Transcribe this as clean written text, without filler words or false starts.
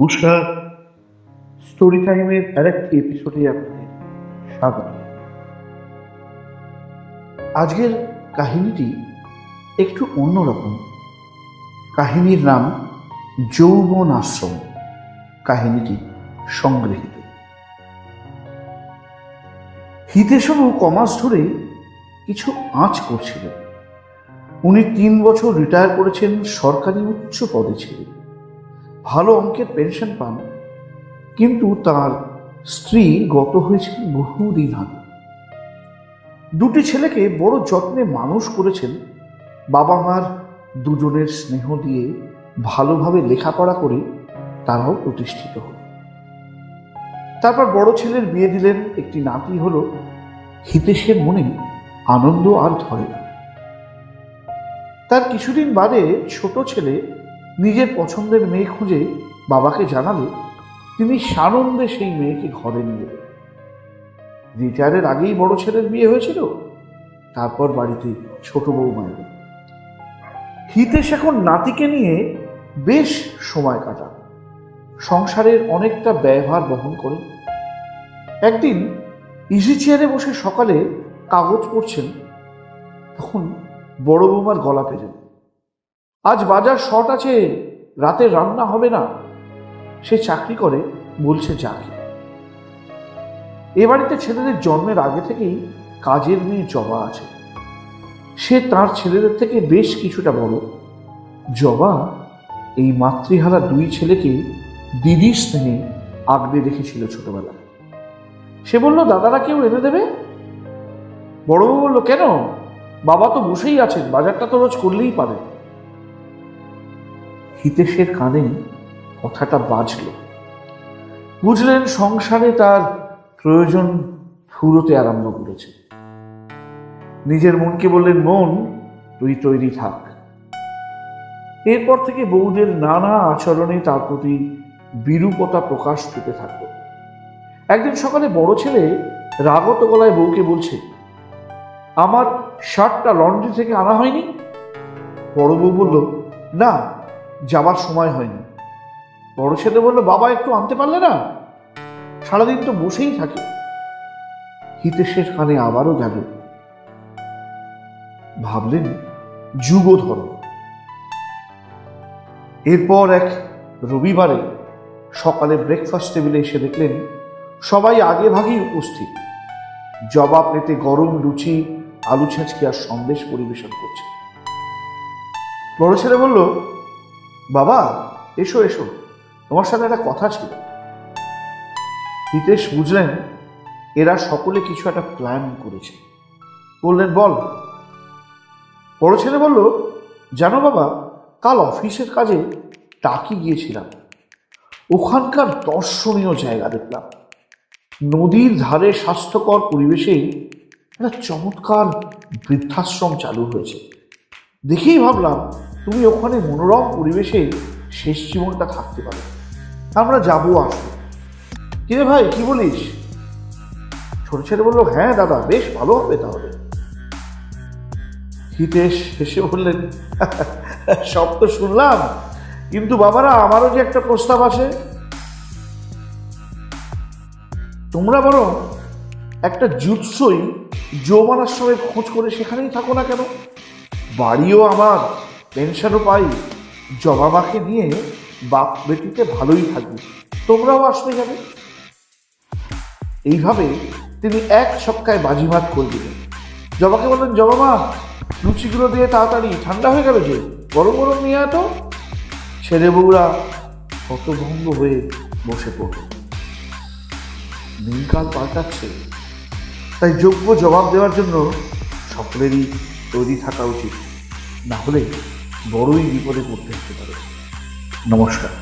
নমস্কার, স্টোরি টাইমের আরেকটি এপিসোডে আপনাদের স্বাগত। আজকের কাহিনীটি একটু অন্যরকম। কাহিনীর নাম যৌবন আশ্রম। কাহিনীটি সংগৃহীত। হিতেশবাবু কমাস ধরে কিছু আঁচ করছিলেন। উনি 3 বছর রিটায়ার করেছেন, সরকারি উচ্চ পদে ছিলেন, ভালো অঙ্কের পেনশন পান। কিন্তু তার স্ত্রী গত হয়েছেন বহুদিন আগে। দুটি ছেলেকে বড় যত্নে মানুষ করেছেন। বাবা মার দুজনের স্নেহ দিয়ে ভালোভাবে লেখাপড়া করে তারাও প্রতিষ্ঠিত হল। তারপর বড় ছেলের বিয়ে দিলেন, একটি নাতি হলো। হিতেশের মনে আনন্দ আর ধরে না। তার কিছুদিন বাদে ছোট ছেলে নিজের পছন্দের মেয়ে খুঁজে বাবাকে জানালে তিনি সানন্দে সেই মেয়েকে ঘরে নিয়ে এলেন। রিটায়ারের আগেই বড় ছেলের বিয়ে হয়েছিল, তারপর বাড়িতে ছোট বৌমা এলেন। হিতেশ এখন নাতিকে নিয়ে বেশ সময় কাটান, সংসারের অনেকটা ব্যয়ভার বহন করেন। একদিন ইজি চেয়ারে বসে সকালে কাগজ পড়ছেন, তখন বড় বৌমার গলা পেলেন। আজ বাজার শর্ট আছে, রাতে রান্না হবে না। সে চাকরি করে, বলছে যাকে। এ বাড়িতে ছেলেদের জন্মের আগে থেকেই কাজের মেয়ে জবা আছে। সে তার ছেলেদের থেকে বেশ কিছুটা বড়। জবা এই মাতৃহারা 2 ছেলেকে দিদির স্নেহে আগলে রেখেছিল ছোটবেলায়। সে বলল, দাদারা কেউ এনে দেবে। বড়বাবু বলল, কেন, বাবা তো বসেই আছেন, বাজারটা তো রোজ করলেই পারে। হিতেশের কানে কথাটা বাজল। বুঝলেন সংসারে তার প্রয়োজন ফুরোতে আরম্ভ করেছে। নিজের মনকে বললেন, মন তুই তৈরি থাক। এরপর থেকে বউদের নানা আচরণে তার প্রতি বিরূপতা প্রকাশ পেতে থাকল। একদিন সকালে বড় ছেলে রাগত গলায় বউকে বলছে, আমার শার্টটা লন্ড্রি থেকে আনা হয়নি। বড় বউ বলল, না, যাবার সময় হয়নি। বড় ছেলে বলল, বাবা একটু আনতে পারলে না, সারাদিন তো বসেই থাকে। হিতেশের কানে আবারও গেল। ভাবলেন যুগ ধর্ম। এরপর এক রবিবারে সকালে ব্রেকফাস্ট টেবিলে এসে দেখলেন সবাই আগে ভাগেই উপস্থিত। জবা প্লেটে গরম লুচি, আলু ছেঁচকি আর সন্দেশ পরিবেশন করছে। বড় ছেলে বলল, বাবা এসো এসো, তোমার সাথে একটা কথা ছিল। হিতেশ বুঝলেন এরা সকলে কিছু একটা প্ল্যান করেছে। বললেন, বল। বড় ছেলে বলল, জানো বাবা, কাল অফিসের কাজে টাকি গিয়েছিলাম। ওখানকার দর্শনীয় জায়গা দেখলাম। নদীর ধারে স্বাস্থ্যকর পরিবেশে একটা চমৎকার বৃদ্ধাশ্রম চালু হয়েছে। দেখেই ভাবলাম তুমি ওখানে মনোরম পরিবেশে শেষ জীবনটা থাকতে পারো। আমরা যাবো, আসবো। কিরে ভাই, কি বলিস? ছোট ছেলে বললো, হ্যাঁ দাদা, বেশ ভালো হবে তাহলে। হিতেশ হেসে বললেন, সব তো শুনলাম, কিন্তু বাবারা আমারও যে একটা প্রস্তাব আছে। তোমরা বরং একটা জুৎসই যৌবন আশ্রমের খোঁজ করে সেখানেই থাকো না কেন? বাড়িও আমার, পেনশনও পাই। জবা মাকে নিয়ে বাপ বেটিতে ভালোই থাকবে, তোমরাও আসবে যাবে। এইভাবে তিনি এক ছক্কায় বাজিমাত করে দিলেন। জবাকে বললেন, জবা মা, লুচিগুলো দিয়ে তাড়াতাড়ি, ঠান্ডা হয়ে গেল যে, গরম গরম নিয়ে আতো। ছেলে বউরা হতভম্ব হয়ে বসে পড়ল। দিনকাল পাল্টাচ্ছে, তাই যোগ্য জবাব দেওয়ার জন্য সকলেরই তৈরি থাকা উচিত, না হলে বড়ই বিপদে পড়তে হতে পারে। নমস্কার।